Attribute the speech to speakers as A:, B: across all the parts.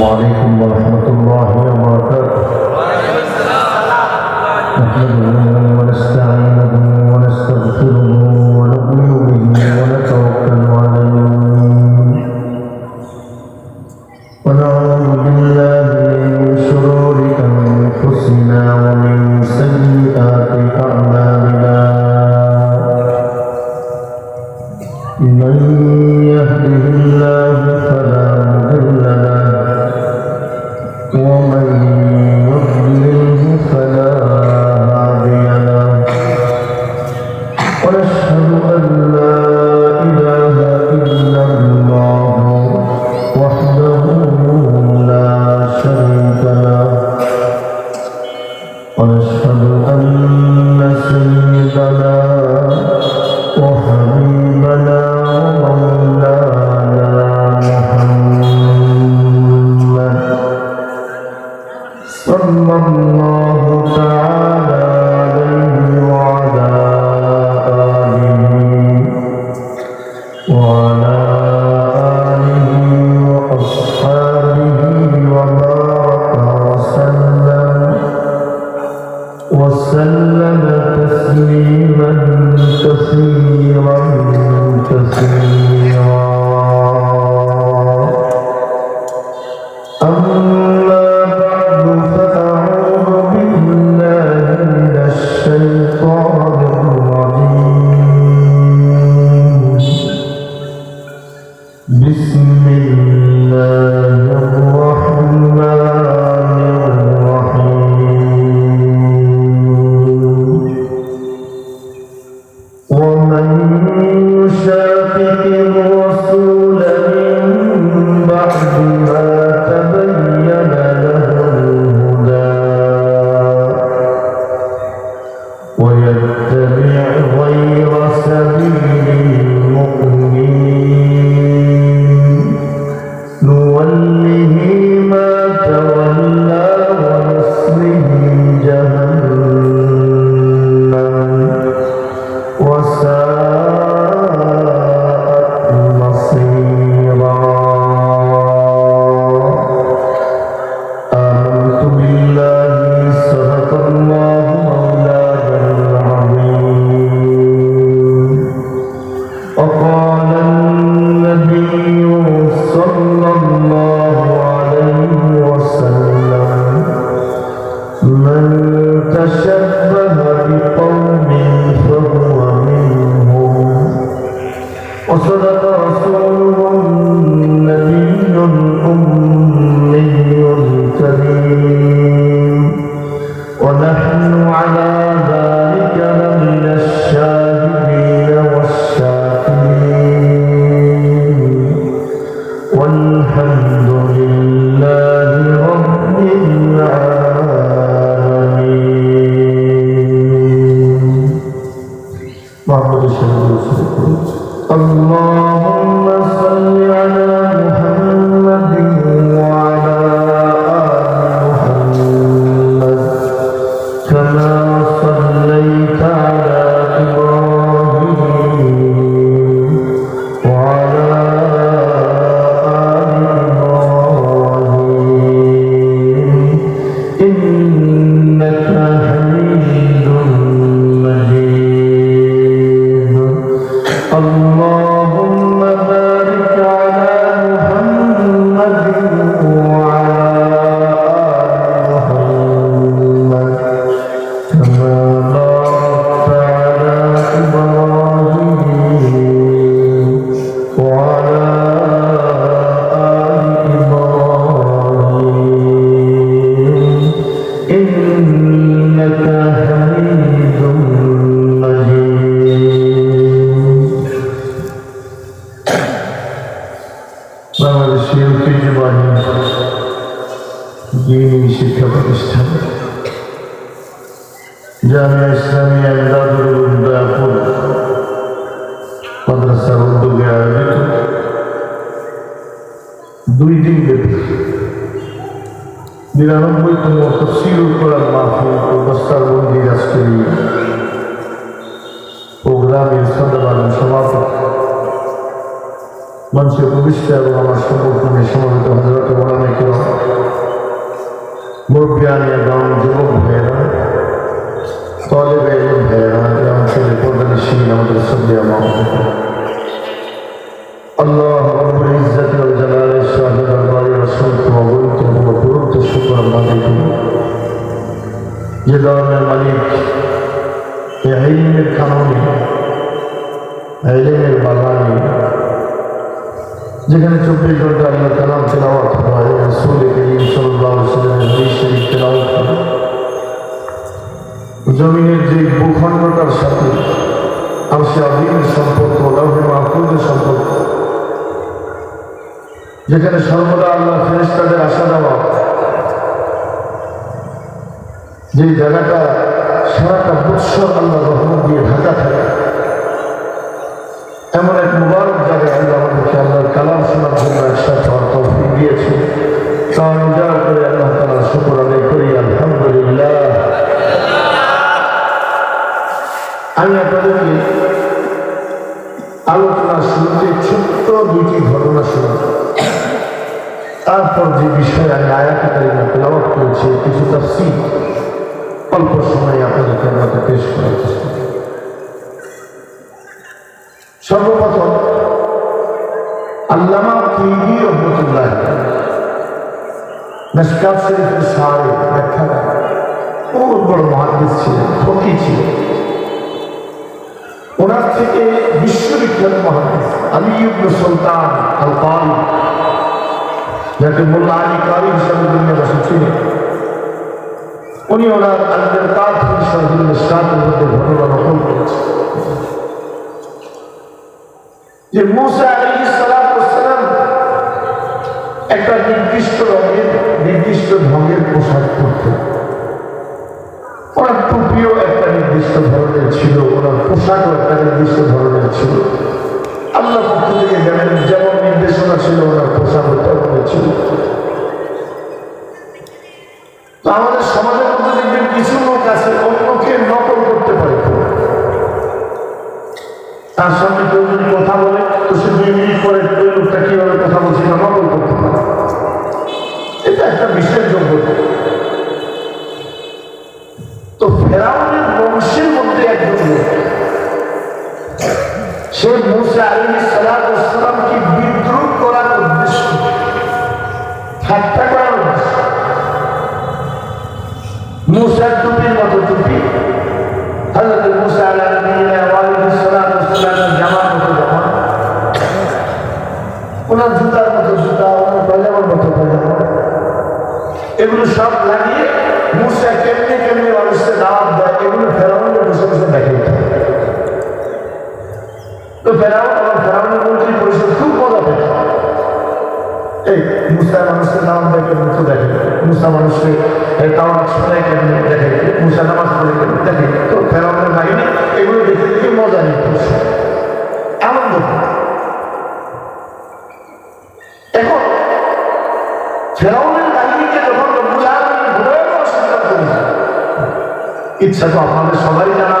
A: وعليكم ورحمة الله وبركاته. نحمده ونستعينه ونستغفره ونؤمن به ونتوكل عليه ونعوذ بالله من شرور أنفسنا ومن سيئات أعمالنا. من يهده الله فلا مضل له ومن يضلله فلا هادي له. ونشهد أن لا إله إلا الله وحده لا شريك له. ونشهد أن سيدنا وحبيبنا ومولانا محمد صلى الله تعالى عليه وعلى آله وأصحابه وبارك وسلم تسليما كثيرا كثيرا. أما بعد فأعوذ بالله من الشيطان الرجيم. بسم الله الرحمن الرحيم. ومن يشاقق الرسول من بعد ما تبين له الهدى ويتبع غير سبيل المؤمنين نوله ما تولى ونصله جهنم وساءت مصيرا. آمنت بالله صدق الله مولانا العظيم. وقال النبي صلى الله عليه وسلم من تشبه بقوم فهو منهم. وصدق رسوله النبي الأمي الكريم. ونحن على ذلك لمن الشاهدين والشاكرين والحمد لله رب العالمين. محمد اللهم صل على محمد وعلى آل محمد كما صليت على إبراهيم وعلى آل إبراهيم إنك حميد مجيد. اللهم بارك على محمد وعلى آل محمد كما باركت على إبراهيم وعلى آل إبراهيم إنك حميد مجيد. বাংলাদেশের ঐতিহ্যবাহী দ্বীনি শিক্ষা প্রতিষ্ঠান জামিয়া ইসলামিয়া ইমদাদুল উলুম দয়াপুর মাদ্রাসার উদ্যোগে আয়োজিত 2 দিন ব্যাপী 99তম তাফসীরুল কোরআন মাহফিল ও দস্তারবন্দির আজকের প্রোগ্রামের সমাপন মঞ্চে উপবিষ্ট এবং আমার সম্পর্কে সমবেত হযরত মাওলানা কিরাম, মুরব্বিয়ান এবং যুবক ভাইয়েরা, তালেবে ইলম ভাইয়েরা, এই অঞ্চলের পর্দানিশীল আমাদের শ্রদ্ধেয় মা, আল্লাহ রাব্বুল ইজ্জত ওয়াল জালালের শাহী দরবারে অসংখ্য অগণিত এবং অপরূপ শুকর আদায় করি যে ধরনের মালিক এই ইলমের কারণে, ইলমের বাগানে যেখানে 24 ঘন্টা আল্লাহ কালাম তেলাওয়াত হয়, রাসূল করিম সাল্লাল্লাহু আলাইহি ওয়াসাল্লামের হাদিস শরীফ তেলাওয়াত হয়, জমিনের যে ভূখণ্ডটার সাথে আরশে আযীমের সম্পর্ক, লাওহে মাহফুজের সম্পর্ক, যেখানে সর্বদা আল্লাহ ফেরেশতাদের আসা যাওয়া, যে জায়গাটা সারাটা বৎসর আল্লাহ রহমত দিয়ে ঢাকা থাকে, এমন এক মুবারক জায়গায় আল্লাহ আমাদেরকে আল্লাহর কালাম শোনার জন্য একসাথে হওয়ার তৌফিক দিয়েছে। তার উজাড় করে আল্লাহ তাআলার শুকর আদায় করি, আলহামদুলিল্লাহ। আমি আপনাদেরকে আলোচনার শুরুতে ছোট্ট দুইটি ঘটনা শোনাব, তারপর যে বিষয়ে আমি আয়াতে কারিমা তেলাওয়াত করেছি কিছু তাফসীর অল্প সময়ে আপনাদেরকে আমাকে পেশ করার চেষ্টা করি। সর্বপ্রথম আল্লামা তিবি রহমতুল্লাহ মিশকাত শরীফের শারে ব্যাখ্যা করেন, বহুত বড় মুহাদ্দিস ছিলেন, ফকিহ ছিলেন। ওনার থেকে বিশ্ববিখ্যাত মুহাদ্দিস আলী ইবনে সুলতান আল কারি, যাকে মোল্লা আলী কারি হিসাবে দুনিয়াবাসী ছিলেন, উনি ওনার আল-মিরকাত ফি শারহিল মিশকাতের মধ্যে ঘটনা নকল করেছেন যে মূসা আলাইহিস সালাতু ওয়াস সালাম একটা নির্দিষ্ট রঙের, নির্দিষ্ট ঢঙের পোশাক পরতেন। ওনার টুপিও একটা নির্দিষ্ট ধরনের ছিল, ওনার পোশাকও একটা নির্দিষ্ট ধরনের ছিল। আল্লাহ পক্ষ থেকে যেমন নির্দেশনা ছিল, ওনার পোশাকও তেমন ছিল। তো আমাদের সমাজের মধ্যে দেখবেন কিছু লোক আছে অন্যকে নকল করতে পারে, তার সামনে কেউ যদি কথা বলে তো সে 2 মিনিট পরে ওই লোকটা কিভাবে কথা বলছে না নকল করতে পারে। এটা একটা বিশেষ যোগ্যতা। তো ফেরাউনের বংশের মধ্যে একজন লোক, সে মূসা আলাইহিস সালাতু ওয়াস সালামকে বিদ্রুপ করার উদ্দেশ্য, ঠাট্টা করার উদ্দেশ্য, মূসার টুপির মতো টুপি, হযরত মূসা আলাইহিস সালাতু ওয়াস সালামের জামার মতো জামা, ওনার জুতার মতো জুতা, ওনার পায়জামার মতো পায়জামা, এগুলো সব লাগিয়ে মূসা কেমনে কেমনে মানুষকে দাওয়াত দেয়, এগুলো ফেরাউনের বসে বসে দেখাইতে। তো ফেরাউনের মন্ত্রী পরিষদ খুব মজা পেত, এই মূসা মানুষকে দাওয়াত দেয় কেমন তো দেখে, মূসা মানুষকে তাওরাত শোনায় কেমনে দেখাইতে, মূসা নামাজ পড়ে কেমন দেখে। তো ফেরাউনের বাহিনী এগুলো দেখে দেখে মজা নিত, আনন্দ। এখন ফেরাউনের বাহিনীকে যখন রব্বুল আলামিন ভয়াবহ সিদ্ধান্ত নিলেন, ইচ্ছা তো আপনাদের সবাই জানা,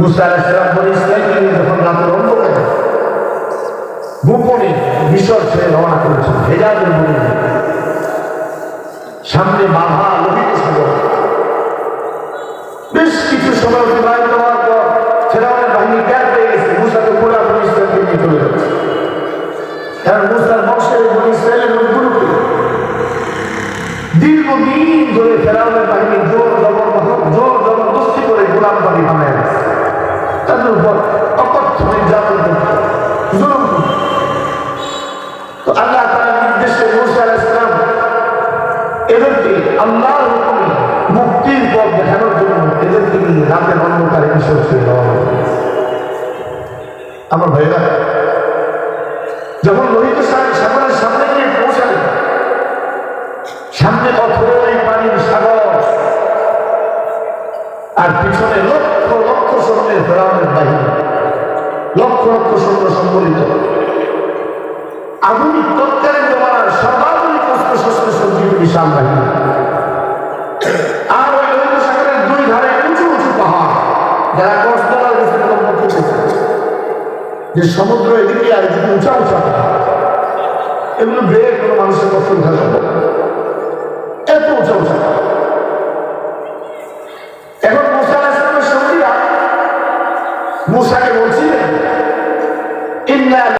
A: মূসা আলাইহিস সালাম বনী ইসরাঈলকে নিয়ে যখন রাতের অন্ধকারে গোপনে মিশর ছেড়ে রওনা করেছেন, হেজাজের ভূমি, সামনে বাধা লোহিত সাগর। বেশ কিছু সময় অতিবাহিত হওয়ার পর ফেরাউনের বাহিনী ত্যাগ পেয়ে গেছে, মূসাকে পুরা বনী ইসরাঈলকে নিয়ে চলে যাচ্ছে। কারণ মূসার বংশের বনী ইসরাঈলের লোকগুলোকে দীর্ঘদিন ধরে ফেরাউনের বাহিনী জোর জবরদস্তি করে গোলাম বাড়ি বানায় গেছে, তাদের উপর অকথ্য নির্যাতন করত, জুলুম করত। তো আল্লাহ তাআলার নির্দেশে মূসা আলাইহিস সালাম এদেরকে আল্লাহর হুকুমে মুক্তির পথ দেখানোর জন্য এদেরকে নিয়ে রাতের অন্ধকারে মিশর ছেড়ে দেওয়া হলো। আমার ভাইরা, যখন লোহিত সাগরের সামনে গিয়ে পৌঁছালেন, সামনে অথই পানির সাগর, আর পিছনে লক্ষ লক্ষ সৈন্যের ফেরাউনের বাহিনী, লক্ষ লক্ষ সৈন্য সম্বলিত আধুনিক তৎকালীন জমানার সর্বাধুনিক অস্ত্র শস্ত্র সজ্জিত বিশাল বাহিনী। আর ওই লোহিত সাগরের 2 ধারে উঁচু উঁচু পাহাড়, যারা কষ্টলার গেছে যে সমুদ্র এদিকে আর এদিকে উঁচা উঁচা পাহাড়, এগুলো বেয়ে কোনো মানুষের পক্ষে উঠা সম্ভব না, এত উঁচা উঁচা পাহাড়। এখন মুসা আলাইহিস সালামের সঙ্গীরা মুসাকে বলছিলেন, ইন্না